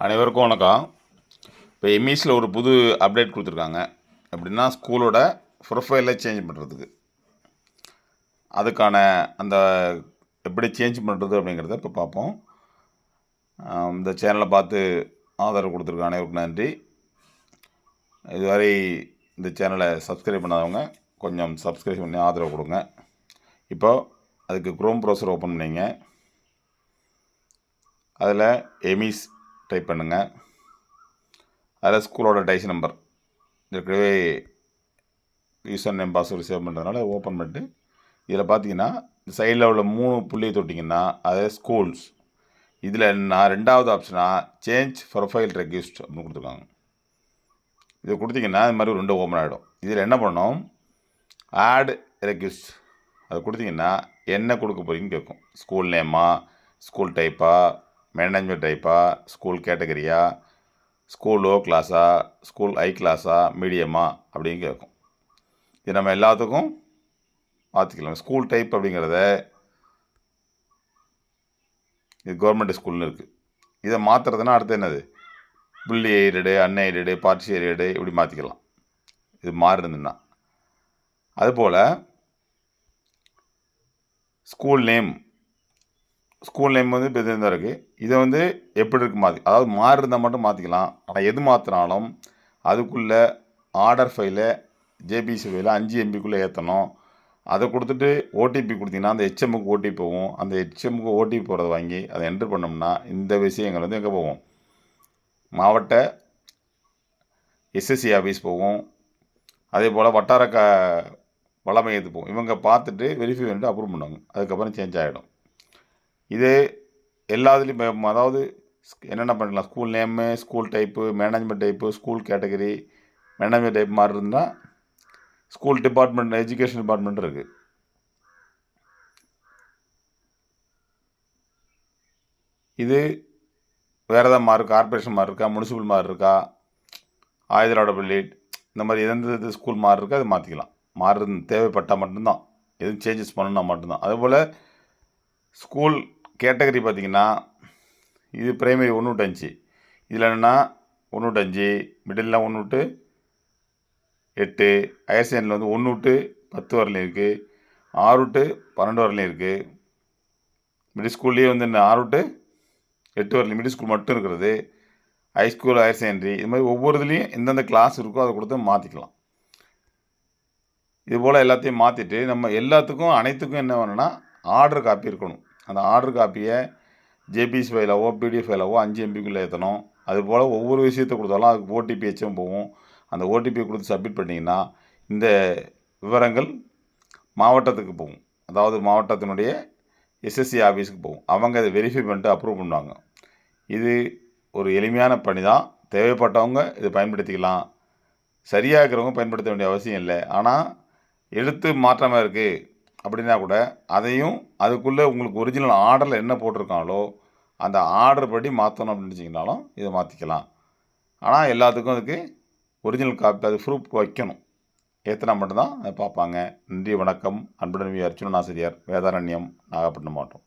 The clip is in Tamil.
அனைவருக்கும் வணக்கம். இப்போ எம்இஸில் ஒரு புது அப்டேட் கொடுத்துருக்காங்க. எப்படின்னா ஸ்கூலோட ப்ரொஃபைலை சேஞ்ச் பண்ணுறதுக்கு, அதுக்கான அந்த எப்படி சேஞ்ச் பண்ணுறது அப்படிங்கிறத இப்போ பார்ப்போம். இந்த சேனலை பார்த்து ஆதரவு கொடுத்துருக்க அனைவருக்கும் நன்றி. இதுவரை இந்த சேனலை சப்ஸ்கிரைப் பண்ணாதவங்க கொஞ்சம் சப்ஸ்கிரைப் பண்ணி ஆதரவு கொடுங்க. இப்போ அதுக்கு க்ரோம் ப்ரௌசர் ஓப்பன் பண்ணிங்க. அதில் எம்இஸ் டைப் பண்ணுங்கள். அதில் ஸ்கூலோட டைஸ் நம்பர் ஏற்கனவே யூசர் நேம் பாஸ்வேர்டு சேவ் பண்ணுறதுனால ஓப்பன் பண்ணிட்டு இதில் பார்த்தீங்கன்னா சைடில் உள்ள 3 புள்ளியை தொட்டிங்கன்னா அது ஸ்கூல்ஸ். இதில் என்ன ரெண்டாவது ஆப்ஷனாக சேஞ்ச் ப்ரொஃபைல் ரெக்வெஸ்ட் அப்படின்னு கொடுத்துருக்காங்க. இதை கொடுத்தீங்கன்னா இது மாதிரி 2 ஓப்பன் ஆகிடும். இதில் என்ன பண்ணணும், ஆட் ரெக்வெஸ்ட் அதை கொடுத்தீங்கன்னா என்ன கொடுக்க போகிறீங்கன்னு கேட்கும். ஸ்கூல் நேமா, ஸ்கூல் டைப்பா, மேனேஜ்மெண்ட் டைப்பா, ஸ்கூல் கேட்டகரியா, ஸ்கூல் லோ கிளாஸா, ஸ்கூல் ஹை கிளாஸா, மீடியமா அப்படின்னு கேட்கும். இது நம்ம எல்லாத்துக்கும் மாற்றிக்கலாம். ஸ்கூல் டைப் அப்படிங்கிறத இது கவர்மெண்ட் ஸ்கூல்னு இருக்குது. இதை மாற்றுறதுனா அடுத்து என்னது, புள்ளி எய்டடு, அன்எய்டடு, பார்ஷியல் எய்டடு இப்படி மாற்றிக்கலாம் இது மாறுதுன்னா. அதுபோல் ஸ்கூல் நேம் வந்து இப்போ இது தான் இருக்குது. இதை வந்து எப்படி இருக்குது அதாவது மாறுறதை மட்டும் மாற்றிக்கலாம். ஆனால் எது மாற்றினாலும் அதுக்குள்ளே ஆர்டர் ஃபைலை ஜேபிசி ஃபைலை 5 MBக்குள்ளே ஏற்றணும். அதை கொடுத்துட்டு ஓடிபி கொடுத்தீங்கன்னா அந்த ஹெச்எம்முக்கு ஓடிபி போகும். அந்த ஹெச்எம்முக்கு ஓடிபி போகிறத வாங்கி அதை என்ட்ரு பண்ணோம்னா இந்த விஷயங்கள் வந்து எங்கே போகும், மாவட்ட எஸ்எஸ்சி ஆஃபீஸ் போகும். அதே போல் வட்டார வள மையத்துக்கு போகும். இவங்க பார்த்துட்டு வெரிஃபை பண்ணிட்டு அப்ரூவ் பண்ணுவாங்க. அதுக்கப்புறம் சேஞ்ச் ஆகிடும். இது எல்லாத்துலேயும் அதாவது என்னென்ன பண்ணிக்கலாம், school name, school type, management type, school category, management type மாதிரி இருந்தால் ஸ்கூல் டிபார்ட்மெண்ட், எஜுகேஷன் டிபார்ட்மெண்ட் இருக்குது. இது வேறு எதாவது மாறு, கார்பரேஷன் மாதிரி இருக்கா, முனிசிபல் மாதிரி இருக்கா, ஆயுதராடப்பள்ளி இந்த மாதிரி எந்த ஸ்கூல் மாதிரி இருக்கா அது மாற்றிக்கலாம். மாறுறது தேவைப்பட்டால் மட்டும்தான், எதுவும் சேஞ்சஸ் பண்ணணுன்னா மட்டும்தான். அதுபோல் ஸ்கூல் கேட்டகரி பார்த்திங்கன்னா இது ப்ரைமரி 1 to 5. இதில் என்னென்னா 1 to 5, மிடில் 1 to 8, ஹையர் செகண்டரியில் வந்து 1 to 10 வரலையும் இருக்குது, 6 to 12 வரலையும் இருக்குது. மிடில் ஸ்கூல்லேயே வந்து 6 to 8 வரலையும் மிடில் ஸ்கூல் மட்டும் இருக்கிறது. ஹைஸ்கூல், ஹையர் செகண்டரி இது மாதிரி ஒவ்வொரு இதுலேயும் எந்தெந்த கிளாஸ் இருக்கோ அதை கொடுத்து மாற்றிக்கலாம். இதுபோல் எல்லாத்தையும் மாற்றிட்டு நம்ம எல்லாத்துக்கும் அனைத்துக்கும் என்ன வேணும்னா ஆர்டர் காப்பி இருக்கணும். அந்த ஆர்டர் காப்பியை ஜேபிசி ஃபைலாவோ பிடிஎஃப் ஃபைலாவோ 5 MBக்குள்ளே ஏற்றணும். அதுபோல் ஒவ்வொரு விஷயத்தை கொடுத்தாலும் அதுக்கு ஓடிபி ஹெச்எம் போகும். அந்த ஓடிபியை கொடுத்து சப்மிட் பண்ணிங்கன்னா இந்த விவரங்கள் மாவட்டத்துக்கு போகும். அதாவது மாவட்டத்தினுடைய எஸ்எஸ்சி ஆஃபீஸுக்கு போகும். அவங்க அதை வெரிஃபை பண்ணிட்டு அப்ரூவ் பண்ணுவாங்க. இது ஒரு எளிமையான பணி தான். தேவைப்பட்டவங்க இதை பயன்படுத்திக்கலாம். சரியாக இருக்கிறவங்க பயன்படுத்த வேண்டிய அவசியம் இல்லை. ஆனால் எழுத்து மாற்றமாக இருக்குது அப்படின்னா கூட அதையும் அதுக்குள்ளே உங்களுக்கு ஒரிஜினல் ஆர்டரில் என்ன போட்டிருக்காங்களோ அந்த ஆர்டர் படி மாற்றணும் அப்படின்னு நினச்சிங்கனாலும் இதை மாற்றிக்கலாம். ஆனால் எல்லாத்துக்கும் அதுக்கு ஒரிஜினல் காப்பி, அது ப்ரூஃப் வைக்கணும். ஏற்றினா மட்டும்தான் அதை பார்ப்பாங்க. நன்றி, வணக்கம். அன்புடன் வி. அர்ச்சுனன் ஆசிரியர், வேதாரண்யம், நாகப்பட்டினம் மாவட்டம்.